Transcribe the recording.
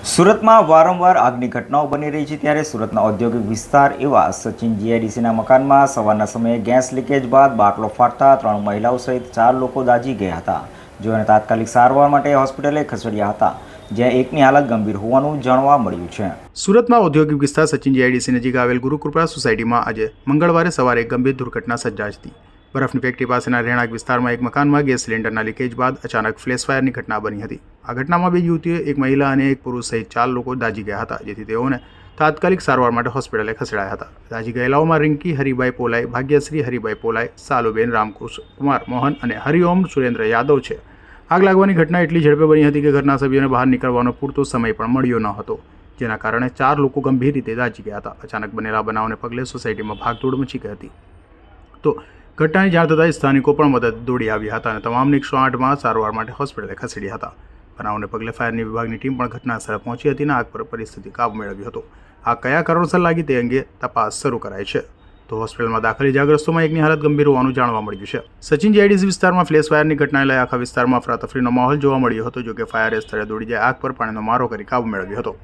સુરતમાં વારંવાર આગની ઘટનાઓ બની રહી છે, ત્યારે સુરતના ઔદ્યોગિક વિસ્તાર એવા સચિન જીઆઈડીસીના મકાનમાં સવારના સમયે ગેસ લીકેજ બાદ બાટલો ફાટતા 3 મહિલાઓ સહિત 4 લોકો દાઝી ગયા હતા, જેઓને તાત્કાલિક સારવાર માટે હોસ્પિટલે ખસેડ્યા હતા, જ્યાં એકની હાલત ગંભીર હોવાનું જાણવા મળ્યું છે. સુરતમાં ઔદ્યોગિક વિસ્તાર સચિન જીઆઈડીસી નજીક આવેલ ગુરુકૃપા સોસાયટીમાં આજે મંગળવારે સવારે એક ગંભીર દુર્ઘટના સર્જાઈ હતી. બરફની ફેક્ટરી પાસેના રહેણાંક વિસ્તારમાં એક મકાનમાં ગેસ સિલિન્ડરના લીકેજ બાદ અચાનક ફ્લેશ ફાયરની ઘટના બની હતી. આ ઘટનામાં 2 યુવતીઓ, એક મહિલા અને એક પુરુષ સહિત 4 લોકો દાઝી ગયા હતા, જેથી તેઓને તાત્કાલિક સારવાર માટે હોસ્પિટલે ખસેડાયા હતા. દાઝી ગયેલાઓમાં રિંકી હરિભાઈ પોલાઈ, ભાગ્યશ્રી હરિભાઈ પોલાઈ, સાલુબેન રામકુમાર મોહન અને હરિઓમ સુરેન્દ્ર યાદવ છે. આગ લાગવાની ઘટના એટલી ઝડપે બની હતી કે ઘરના સભ્યોને બહાર નીકળવાનો પૂરતો સમય પણ મળ્યો ન હતો, જેના કારણે 4 લોકો ગંભીર રીતે દાઝી ગયા હતા. અચાનક બનેલા બનાવને પગલે સોસાયટીમાં ભાગદોડ મચી ગઈ હતી. તો ઘટનાની જાણ થતાં સ્થાનિકો પણ મદદ દોડી આવ્યા હતા અને તમામને 108માં સારવાર માટે હોસ્પિટલે ખસેડ્યા હતા. બનાવને પગલે ફાયરની વિભાગની ટીમ પણ ઘટના સ્થળે પહોંચી હતી અને આગ પર પરિસ્થિતિ કાબુ મેળવ્યો હતો. આગ કયા કારણોસર લાગી તે અંગે તપાસ શરૂ કરાઈ છે. તો હોસ્પિટલમાં દાખલ ઇજાગ્રસ્તોમાં એકની હાલત ગંભીર હોવાનું જાણવા મળ્યું છે. સચિન જીઆઈડીસી વિસ્તારમાં ફ્લેશ ફાયરની ઘટનાને લઈ આખા વિસ્તારમાં અફરાતફરીનો માહોલ જોવા મળ્યો હતો, જોકે ફાયરે સ્થળે દોડી જઈ આગ પર પાણીનો મારો કરી કાબુ મેળવ્યો હતો.